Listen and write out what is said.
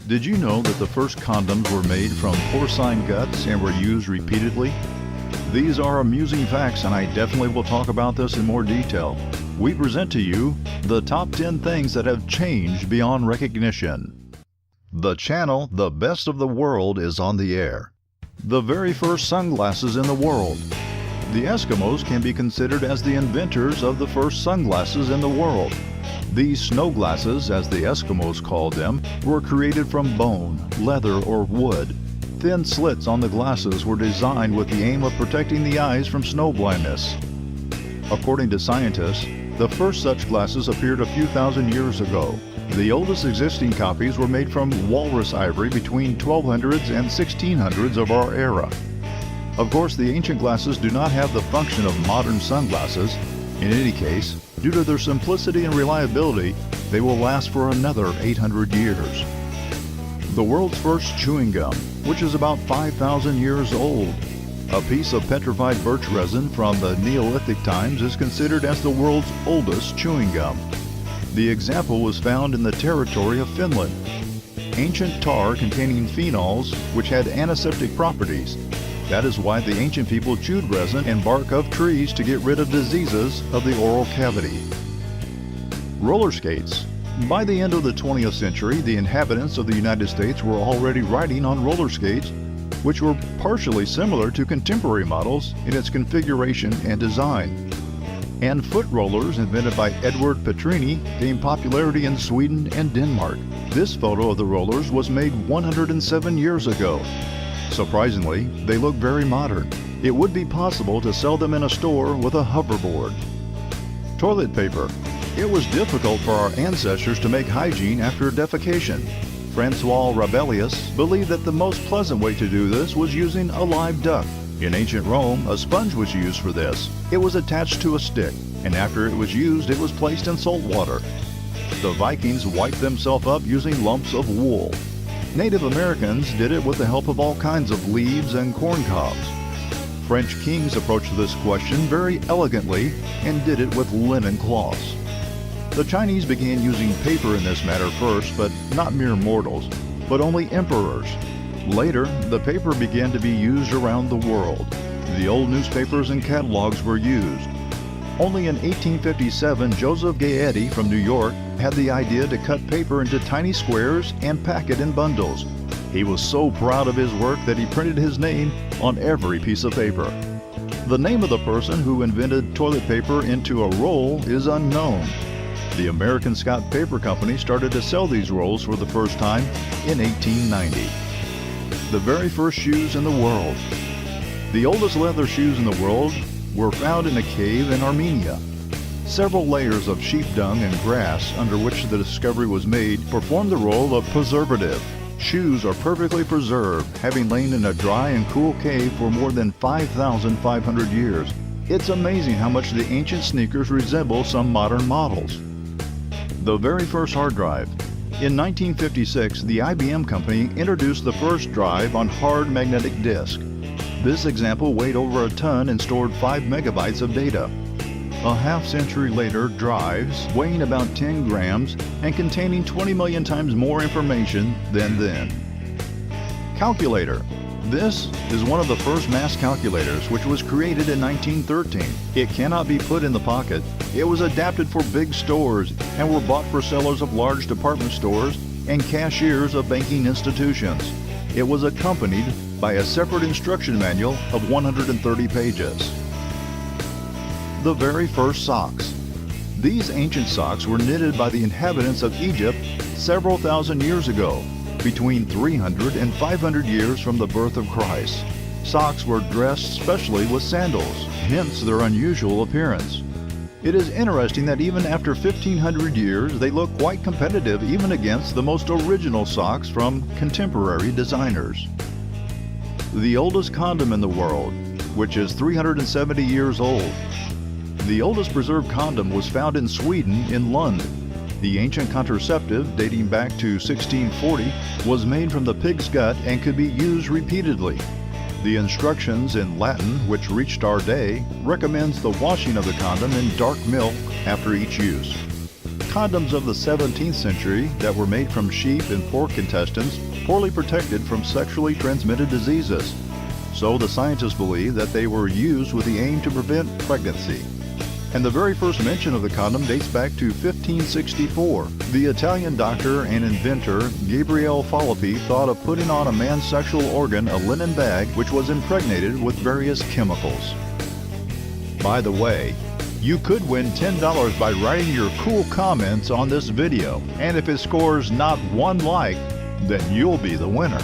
Did you know that the first condoms were made from porcine guts and were used repeatedly? These are amusing facts, and I definitely will talk about this in more detail. We present to you the top 10 things that have changed beyond recognition. The channel The Best of the World is on the air. The very first sunglasses in the world. The Eskimos can be considered as the inventors of the first sunglasses in the world. These snow glasses, as the Eskimos called them, were created from bone, leather, or wood. Thin slits on the glasses were designed with the aim of protecting the eyes from snow blindness. According to scientists, the first such glasses appeared a few thousand years ago. The oldest existing copies were made from walrus ivory between 1200s and 1600s of our era. Of course, the ancient glasses do not have the function of modern sunglasses. In any case, due to their simplicity and reliability, they will last for another 800 years. The world's first chewing gum, which is about 5,000 years old. A piece of petrified birch resin from the Neolithic times is considered as the world's oldest chewing gum. The example was found in the territory of Finland. Ancient tar containing phenols, which had antiseptic properties. That is why the ancient people chewed resin and bark of trees to get rid of diseases of the oral cavity. Roller skates. By the end of the 20th century, the inhabitants of the United States were already riding on roller skates, which were partially similar to contemporary models in its configuration and design. And foot rollers, invented by Edward Petrini, gained popularity in Sweden and Denmark. This photo of the rollers was made 107 years ago. Surprisingly, they look very modern. It would be possible to sell them in a store with a hoverboard. Toilet paper. It was difficult for our ancestors to make hygiene after defecation. Francois Rabelais believed that the most pleasant way to do this was using a live duck. In ancient Rome, a sponge was used for this. It was attached to a stick, and after it was used, it was placed in salt water. The Vikings wiped themselves up using lumps of wool. Native Americans did it with the help of all kinds of leaves and corn cobs. French kings approached this question very elegantly and did it with linen cloths. The Chinese began using paper in this matter first, but not mere mortals, but only emperors. Later, the paper began to be used around the world. The old newspapers and catalogs were used. Only in 1857, Joseph Gayety from New York had the idea to cut paper into tiny squares and pack it in bundles. He was so proud of his work that he printed his name on every piece of paper. The name of the person who invented toilet paper into a roll is unknown. The American Scott Paper Company started to sell these rolls for the first time in 1890. The very first shoes in the world. The oldest leather shoes in the world were found in a cave in Armenia. Several layers of sheep dung and grass under which the discovery was made performed the role of preservative. Shoes are perfectly preserved, having lain in a dry and cool cave for more than 5,500 years. It's amazing how much the ancient sneakers resemble some modern models. The very first hard drive. In 1956, the IBM company introduced the first drive on hard magnetic disk. This example weighed over a ton and stored 5 megabytes of data. A half-century later, drives weighing about 10 grams and containing 20 million times more information than then. Calculator. This is one of the first mass calculators, which was created in 1913. It cannot be put in the pocket. It was adapted for big stores and were bought for sellers of large department stores and cashiers of banking institutions. It was accompanied by a separate instruction manual of 130 pages. The very first socks. These ancient socks were knitted by the inhabitants of Egypt several thousand years ago, between 300 and 500 years from the birth of Christ. Socks were dressed specially with sandals, hence their unusual appearance. It is interesting that even after 1,500 years, they look quite competitive even against the most original socks from contemporary designers. The oldest condom in the world, which is 370 years old. The oldest preserved condom was found in Sweden in Lund. The ancient contraceptive, dating back to 1640, was made from the pig's gut and could be used repeatedly. The instructions in Latin, which reached our day, recommends the washing of the condom in dark milk after each use. condoms of the 17th century that were made from sheep and pork intestines poorly protected from sexually transmitted diseases. So the scientists believe that they were used with the aim to prevent pregnancy. And the very first mention of the condom dates back to 1564. The Italian doctor and inventor Gabriele Fallopi thought of putting on a man's sexual organ a linen bag which was impregnated with various chemicals. By the way, you could win $10 by writing your cool comments on this video, and if it scores not one like, then you'll be the winner.